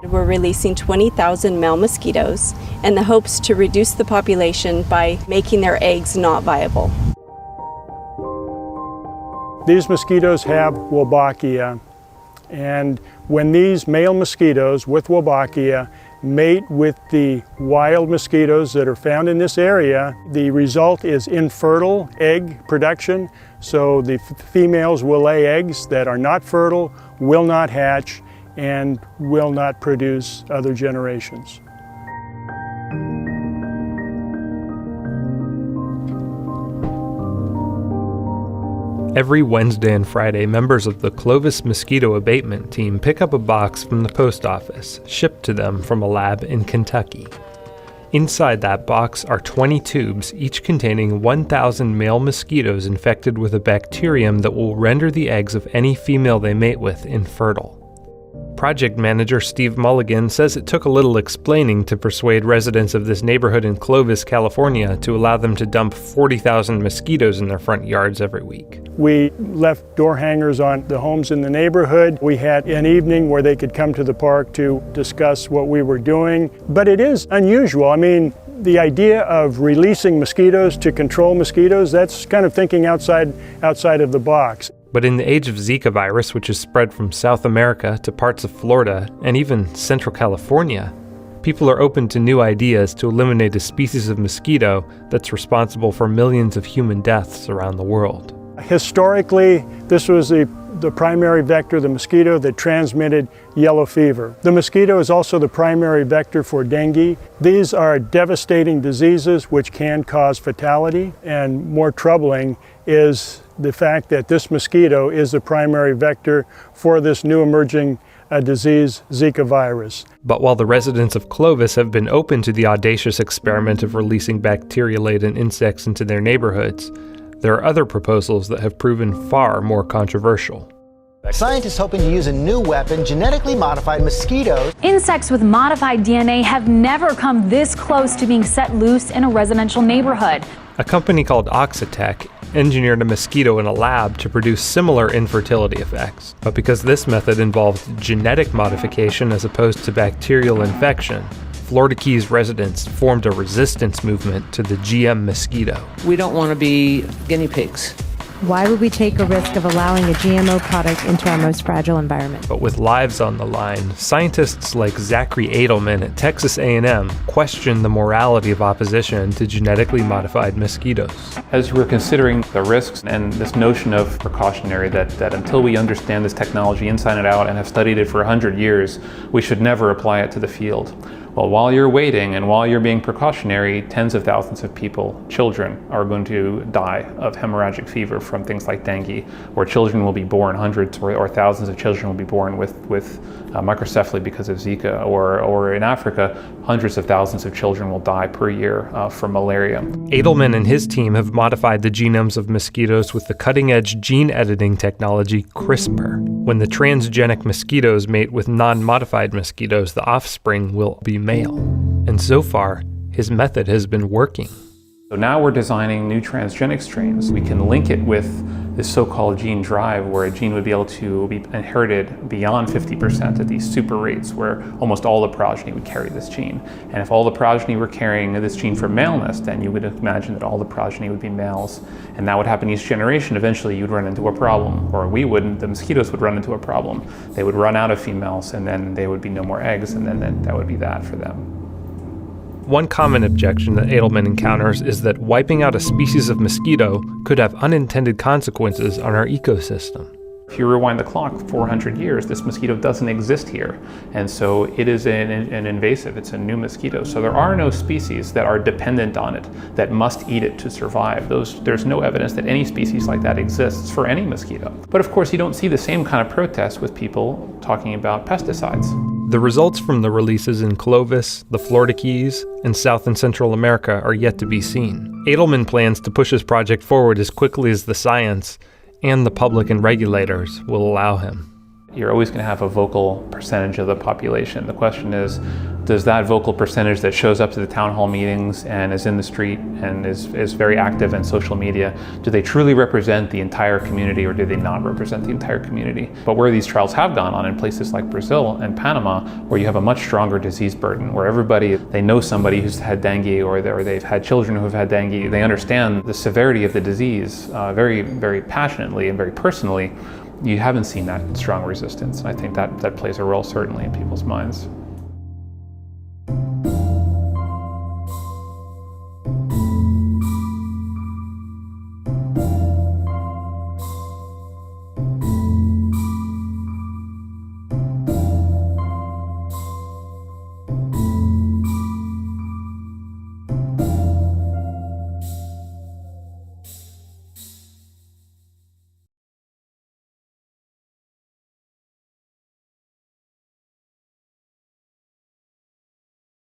We're releasing 20,000 male mosquitoes in the hopes to reduce the population by making their eggs not viable. These mosquitoes have Wolbachia, and when these male mosquitoes with Wolbachia mate with the wild mosquitoes that are found in this area, the result is infertile egg production. So the females will lay eggs that are not fertile, will not hatch, and will not produce other generations. Every Wednesday and Friday, members of the Clovis Mosquito Abatement Team pick up a box from the post office, shipped to them from a lab in Kentucky. Inside that box are 20 tubes, each containing 1,000 male mosquitoes infected with a bacterium that will render the eggs of any female they mate with infertile. Project manager Steve Mulligan says it took a little explaining to persuade residents of this neighborhood in Clovis, California, to allow them to dump 40,000 mosquitoes in their front yards every week. We left door hangers on the homes in the neighborhood. We had an evening where they could come to the park to discuss what we were doing. But it is unusual. I mean, the idea of releasing mosquitoes to control mosquitoes, that's kind of thinking outside of the box. But in the age of Zika virus, which has spread from South America to parts of Florida and even Central California, people are open to new ideas to eliminate a species of mosquito that's responsible for millions of human deaths around the world. Historically, this was the primary vector, the mosquito that transmitted yellow fever. The mosquito is also the primary vector for dengue. These are devastating diseases which can cause fatality, and more troubling is the fact that this mosquito is the primary vector for this new emerging disease, Zika virus. But while the residents of Clovis have been open to the audacious experiment of releasing bacteria-laden insects into their neighborhoods, there are other proposals that have proven far more controversial. Scientists hoping to use a new weapon, genetically modified mosquitoes. Insects with modified DNA have never come this close to being set loose in a residential neighborhood. A company called Oxitec engineered a mosquito in a lab to produce similar infertility effects. But because this method involved genetic modification as opposed to bacterial infection, Florida Keys residents formed a resistance movement to the GM mosquito. We don't want to be guinea pigs. Why would we take a risk of allowing a GMO product into our most fragile environment? But with lives on the line, scientists like Zachary Edelman at Texas A&M question the morality of opposition to genetically modified mosquitoes. As we're considering the risks and this notion of precautionary, that until we understand this technology inside and out and have studied it for 100 years, we should never apply it to the field. Well, while you're waiting and while you're being precautionary, tens of thousands of people, children, are going to die of hemorrhagic fever from things like dengue, or children will be born, hundreds or thousands of children will be born with microcephaly because of Zika, or in Africa, hundreds of thousands of children will die per year from malaria. Edelman and his team have modified the genomes of mosquitoes with the cutting-edge gene editing technology CRISPR. When the transgenic mosquitoes mate with non-modified mosquitoes, the offspring will be male. And so far, his method has been working. So now we're designing new transgenic strains. We can link it with this so-called gene drive, where a gene would be able to be inherited beyond 50% at these super rates, where almost all the progeny would carry this gene. And if all the progeny were carrying this gene for maleness, then you would imagine that all the progeny would be males. And that would happen each generation. Eventually you'd run into a problem, or we wouldn't, the mosquitoes would run into a problem. They would run out of females, and then there would be no more eggs, and then that would be that for them. One common objection that Edelman encounters is that wiping out a species of mosquito could have unintended consequences on our ecosystem. If you rewind the clock 400 years, this mosquito doesn't exist here. And so it is an invasive, it's a new mosquito. So there are no species that are dependent on it, that must eat it to survive. There's no evidence that any species like that exists for any mosquito. But of course, you don't see the same kind of protests with people talking about pesticides. The results from the releases in Clovis, the Florida Keys, and South and Central America are yet to be seen. Edelman plans to push his project forward as quickly as the science and the public and regulators will allow him. You're always going to have a vocal percentage of the population. The question is, does that vocal percentage that shows up to the town hall meetings and is in the street and is very active in social media, do they truly represent the entire community, or do they not represent the entire community? But where these trials have gone on in places like Brazil and Panama, where you have a much stronger disease burden, where everybody, they know somebody who's had dengue, or they've had children who have had dengue, they understand the severity of the disease very, very passionately and very personally, you haven't seen that strong resistance. And I think that plays a role certainly in people's minds.